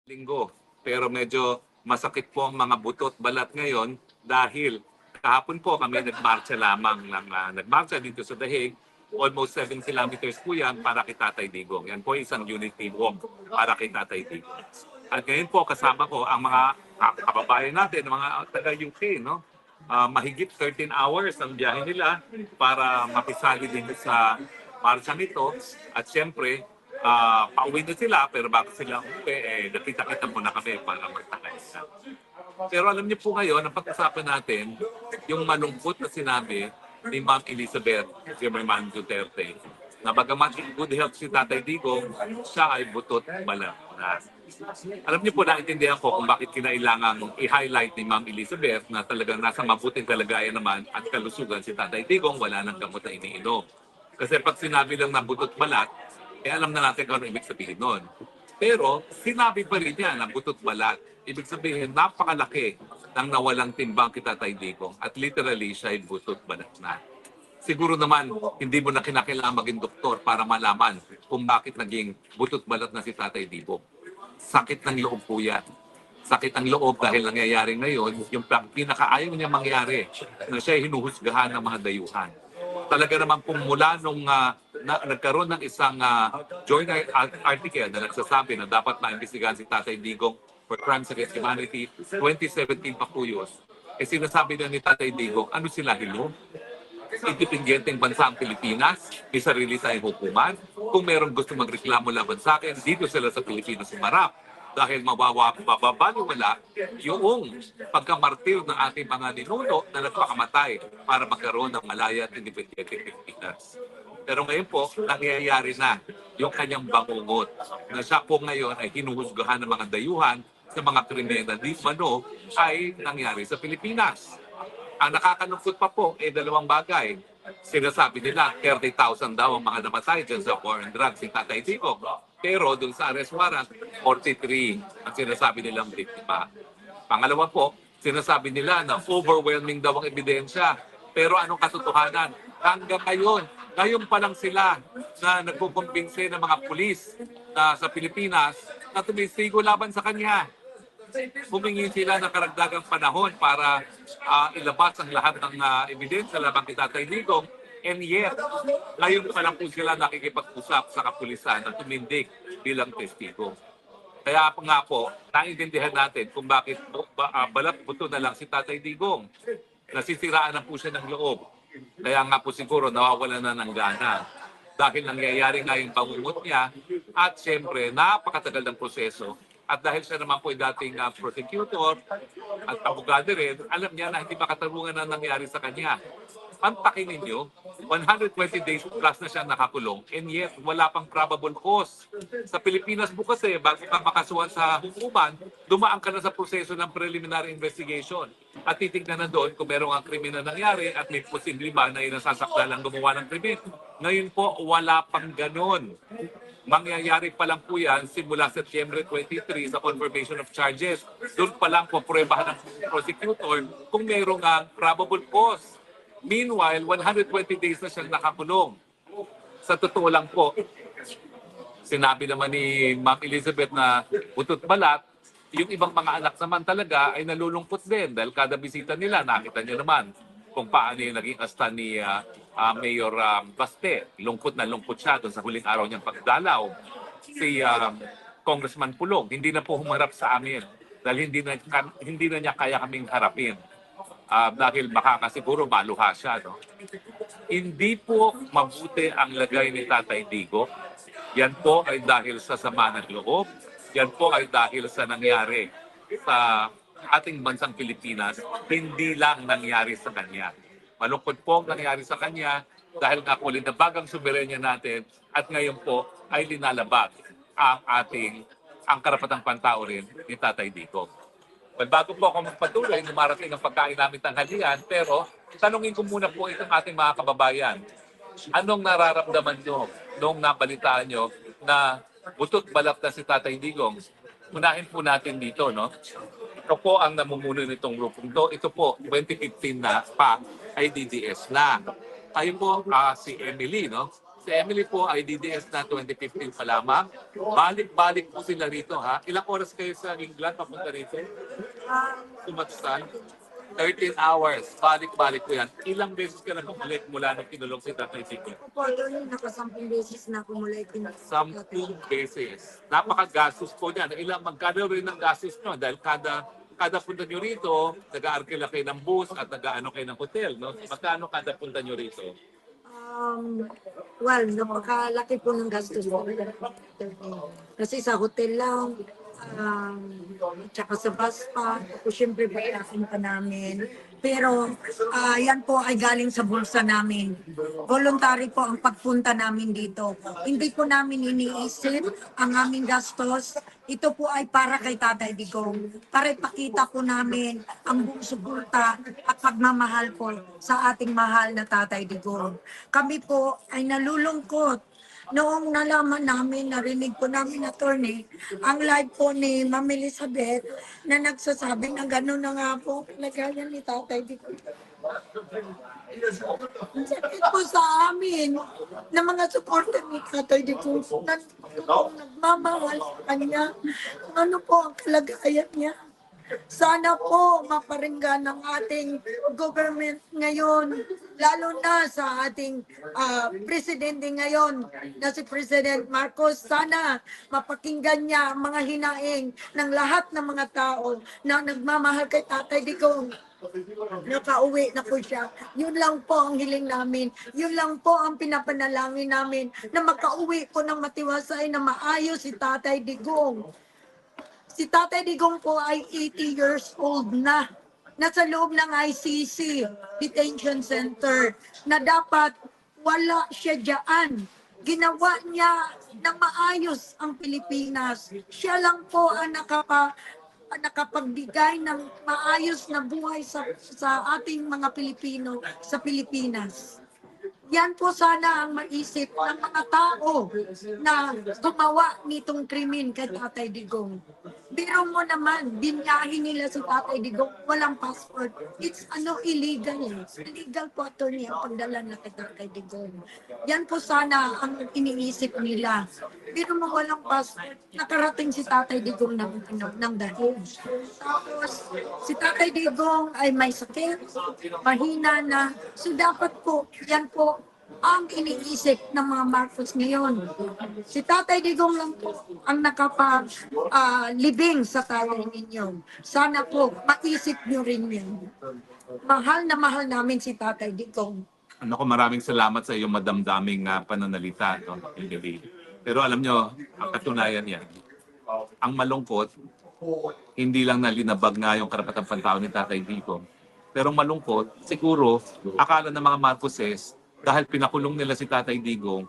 linggo. Pero medyo masakit po ang mga butot balat ngayon dahil kahapon po kami nagmarcha lamang nagmarcha dito sa Dahig. Almost 7 kilometers po yan para kay Tatay Digong. Yan po isang unity walk para kay Tatay Digong. At ngayon po kasama ko ang mga kababayan natin, mga taga-UK, no? Mahigit 13 hours ang biyahe nila para makisali din sa marcha nito. At siyempre, pauwi na sila, pero bago sila umuwi, nakita-kita muna kami para magtakay sila. Pero alam niyo po ngayon, ang pag-usapan natin, yung malungkot na sinabi ni Ma'am Elizabeth Zimmerman Duterte, na bagamat in good health si Tatay Digong, siya ay butot balat na. Alam niyo po, naintindihan ko kung bakit kinailangan i-highlight ni Ma'am Elizabeth na talagang nasa mabuting kalagayan naman at kalusugan si Tatay Digong, wala nang gamot na iniinom. Kasi pag sinabi lang na butot balat, alam na natin kung ano ibig sabihin nun. Pero sinabi pa rin niya na butot balat. Ibig sabihin, napakalaki ng nawalang timbang kay Tatay Digong at literally siya ay butot balat na. Siguro naman, hindi mo na kinakailangan maging doktor para malaman kung bakit naging butot balat na si Tatay Digong. Sakit ng loob po yan. Sakit ng loob dahil nangyayari ngayon, yung pinakaayaw niya mangyari na siya ay hinuhusgahan ng mga dayuhan. Talaga naman kung mula nung nagkaroon ng isang joint article na nagsasabi na dapat maimbestigahan si Tatay Digong for crimes against humanity, 2017 pa po yun. Sinasabi na ni Tatay Digong, ano sila, hilo? Independenteng bansa ang Pilipinas, may sarili tayong hukuman. Kung meron gusto magreklamo laban sa akin, dito sila sa Pilipinas sumarap. Dahil mababaliwala yung pagkamartir ng ating mga ninuno na nagpakamatay para magkaroon ng malaya at independenteng Pilipinas. Pero ngayon po, nangyayari na yung kanyang bangungot na siya po ngayon ay hinuhusgahan ng mga dayuhan sa mga krimen na di mano ay nangyari sa Pilipinas. Ang nakakalungkot pa po ay dalawang bagay. Sinasabi nila 30,000 daw ang mga namatay dyan sa war and drugs si Tatay Digong. Pero dun sa arrest warrant, 43 ang sinasabi nilang biktima. Pangalawa po, sinasabi nila na overwhelming daw ang ebidensya. Pero anong katotohanan? Hanggang ngayon pa lang sila na nagkukumbinse ng mga pulis na sa Pilipinas na tumistigo laban sa kanya. Humingi sila ng karagdagang panahon para ilabas ang lahat ng ebidensya laban kay Tatay Digong. And yet, ngayon pa lang po sila nakikipag-usap sa kapulisan na tumindig bilang testigo. Kaya nga po, naiintindihan natin kung bakit balat buto na lang si Tatay Digong. Nasisiraan na po siya ng loob. Kaya nga po siguro nawawala na ng gana. Dahil nangyayari nga yung pangungot niya at siyempre napakatagal ng proseso. At dahil siya naman po ay dating prosecutor at abogado rin, alam niya na hindi makatarungan na nangyari sa kanya. Pantakin ninyo, 120 days plus na siya nakakulong and yet wala pang probable cause. Sa Pilipinas po kasi, bago ka makasuhan sa hukuman, dumaan ka na sa proseso ng preliminary investigation. At titignan na doon kung merong ang krimen na nangyari at may posible ba na inasasakta lang gumawa ng krimen. Ngayon po, wala pang ganon. Mangyayari pa lang po yan simula September 23 sa confirmation of charges. Doon pa lang po pruebahan ng prosecutor kung merong probable cause. Meanwhile, 120 days na siyang nakakulong. Sa totoo lang po, sinabi naman ni Ma'am Elizabeth na butot balat, yung ibang mga anak naman talaga ay nalulungkot din dahil kada bisita nila, nakita niyo naman kung paano yung naging asta ni Mayor Baste. Lungkot na lungkot siya doon sa huling araw niyang pagdalaw. Si Congressman Pulong, hindi na po humarap sa amin dahil hindi na niya kaya kaming harapin. Dahil baka nga siguro maluha siya. No? Hindi po mabuti ang lagay ni Tatay Digong. Yan po ay dahil sa sama ng loob. Yan po ay dahil sa nangyari sa ating bansang Pilipinas, hindi lang nangyari sa kanya. Malungkot po ang nangyari sa kanya dahil nga po linabagang soberenya natin at ngayon po ay linalabag ang karapatang pantao rin ni Tatay Digong. Well, bago po ako magpatuloy, lumarating ang pagkain namin tanghalian, pero tanungin ko muna po itong ating mga kababayan. Anong nararamdaman nyo nung nabalitaan nyo na butot balat na si Tatay Digong? Unahin po natin dito, no? Ito po ang namumuno nitong grupong to. Ito po, 2015 na pa, ay DDS na. Tayo po, si Emily, no? Si Emily po ay DDS na 2015 pa lamang. Balik-balik po sila rito, ha? Ilang oras kayo sa England papunta rito? Sumatsan? 13 hours. Balik-balik po yan. Ilang beses ka na bumalik mula nung kinulong si Tatay Tiki? Ako po, attorney, nakasampung beses na kumulay 10 beses. Napakagastos po niyan. Magkano rin ang gastos nyo? Dahil kada punta nyo rito, nag-aarkila kayo ng bus at nag-ano kayo ng hotel. No? Magkano kada punta nyo rito? Well, napakalaki po ng gastos ko. Kasi sa hotel lang, tsaka sa bus pa, tapos syempre pagkasin pa namin. Pero yan po ay galing sa bulsa namin. Voluntary po ang pagpunta namin dito. Hindi po namin iniisip ang aming gastos. Ito po ay para kay Tatay Digong. Para ipakita po namin ang buong suporta at pagmamahal po sa ating mahal na Tatay Digong. Kami po ay nalulungkot noong nalaman namin, narinig po namin, attorney, ang live po ni Ma'am Elizabeth na nagsasabi na gano'n na nga po kalagayan ni Tatay Digong. Ang sakit po sa amin na mga supporter ni Tatay Digong na nagmamahal sa kanya. Ano po ang kalagayan niya? Sana po maparinggan ng ating government ngayon, lalo na sa ating presidente ngayon na si President Marcos. Sana mapakinggan niya ang mga hinaing ng lahat ng mga tao na nagmamahal kay Tatay Digong. Nakauwi na po siya. Yun lang po ang hiling namin. Yun lang po ang pinapanalangin namin na makauwi po ng matiwasay na maayos si Tatay Digong. Si Tatay Digong po ay 80 years old na. Nasa loob ng ICC, Detention Center, na dapat wala siya dyan. Ginawa niya na maayos ang Pilipinas. Siya lang po ang nakapagbigay ng maayos na buhay sa ating mga Pilipino sa Pilipinas. Yan po sana ang maisip ng mga tao na gumawa nitong krimen kay Tatay Digong. Biro mo naman, binyahin nila si Tatay Digong, walang passport. It's illegal. Illegal po, attorney, ang pagdala na kay Tatay Digong. Yan po sana ang iniisip nila. Biro mo walang passport, nakarating si Tatay Digong ng dahil. Tapos, si Tatay Digong ay may sakit, mahina na. So dapat po, yan po ang iniisip ng mga Marcos ngayon. Si Tatay Digong lang po ang nakapalibing sa tatay ninyo. Sana po, maisip nyo rin yun. Mahal na mahal namin si Tatay Digong. Maraming salamat sa iyong madamdaming pananalita. No? Pero alam nyo, ang katunayan yan, ang malungkot, hindi lang nalinabag nga yung karapatang pantao ni Tatay Digong. Pero malungkot, siguro, akala ng mga Marcoses, dahil pinakulong nila si Tatay Digong,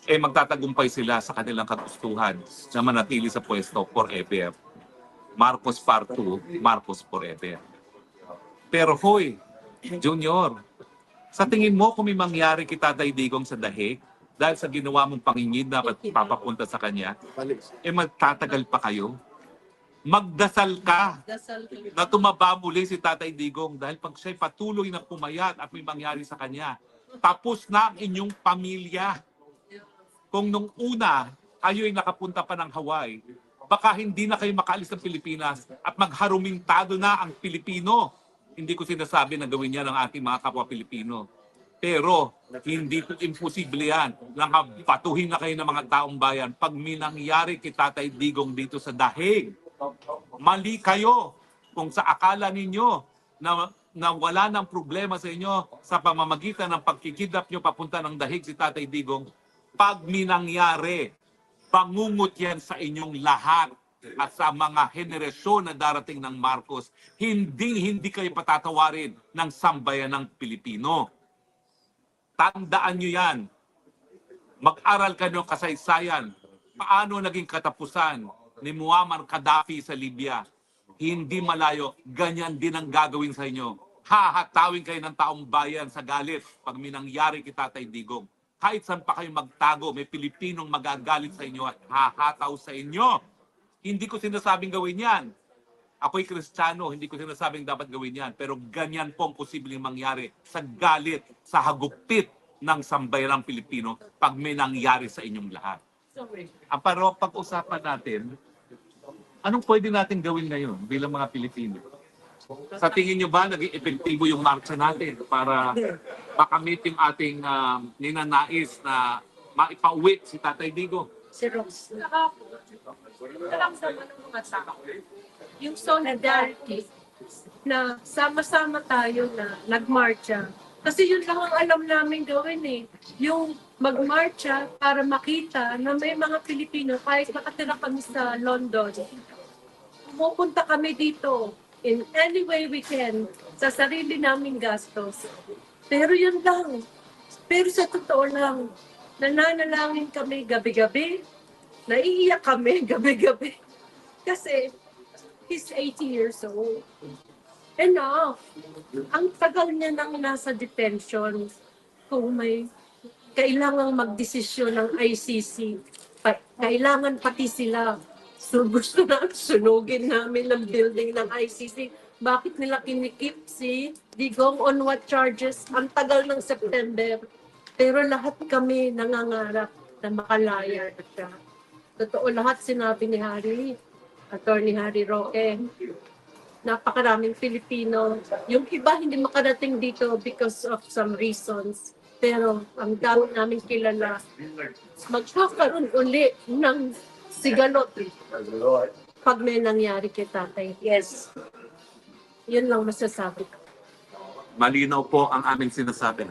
magtatagumpay sila sa kanilang kagustuhan na manatili sa pwesto forever. Marcos Part 2, Marcos forever. Pero hoy, Junior, sa tingin mo kung may mangyari kay Tatay Digong sa dahig, dahil sa ginawa mong pangingid na papapunta sa kanya, magtatagal pa kayo? Magdasal ka na tumaba muli si Tatay Digong dahil pag siya'y patuloy na pumayat at may mangyari sa kanya, tapos na ang inyong pamilya. Kung nung una, kayo'y nakapunta pa ng Hawaii, baka hindi na kayo makaalis ng Pilipinas at magharumintado na ang Pilipino. Hindi ko sinasabi na gawin yan ng ating mga kapwa Pilipino. Pero hindi po imposible yan. Nakabatuhin na kayo ng mga taong bayan pag minangyari kay Tatay Digong dito sa dahig. Mali kayo kung sa akala ninyo na wala ng problema sa inyo sa pamamagitan ng pagkikidnap nyo papunta ng dahig si Tatay Digong. Pag minangyari, pangungot yan sa inyong lahat at sa mga henerasyon na darating ng Marcos. Hindi kayo patatawarin ng sambayan ng Pilipino. Tandaan nyo yan. Mag-aral kayo ng kasaysayan. Paano naging katapusan ni Muammar Gaddafi sa Libya? Hindi malayo, ganyan din ang gagawin sa inyo. Hahatawin kayo ng taong bayan sa galit pag minangyari kay Tatay Digong. Kahit saan pa kayo magtago, may Pilipinong magagalit sa inyo at hahataw sa inyo. Hindi ko sinasabing gawin yan. Ako'y Kristiyano, hindi ko sinasabing dapat gawin yan. Pero ganyan po ang posibleng mangyari sa galit, sa hagupit ng sambayang Pilipino pag may nangyari sa inyong lahat. Pero pag-usapan natin, anong pwede natin gawin ngayon bilang mga Pilipino? Sa tingin nyo ba naging epektibo yung marcha natin para makamit yung ating ninanais na maipauwi si Tatay Digo? Si Rox. Nararamdaman ng mga tao yung solidarity na sama-sama tayo na nagmarcha. Kasi yun lang ang alam namin gawin eh. Yung magmarcha para makita na may mga Pilipino, kahit nakatira kami sa London, pumupunta kami dito in any way we can sa sarili naming gastos. Pero yun lang. Pero sa totoo lang, nananalangin kami gabi-gabi, naiiyak kami gabi-gabi. Kasi he's 80 years old. Enough. Ang tagal niya nang nasa detention. Kung may kailangang magdesisyon ng ICC, kailangan pati sila. So gusto na sunugin namin ang building ng ICC. Bakit nila kinikip si Digong on what charges? Ang tagal ng September. Pero lahat kami nangangarap na makalaya siya. Totoo lahat sinabi ni Attorney Harry Roque. Napakaraming Pilipino. Yung iba hindi makarating dito because of some reasons. Pero ang dami namin kilala, magkakaroon uli ng sigalot pag may nangyari kay tatay. Yes. Yun lang masasabi ko. Malinaw po ang aming sinasabi.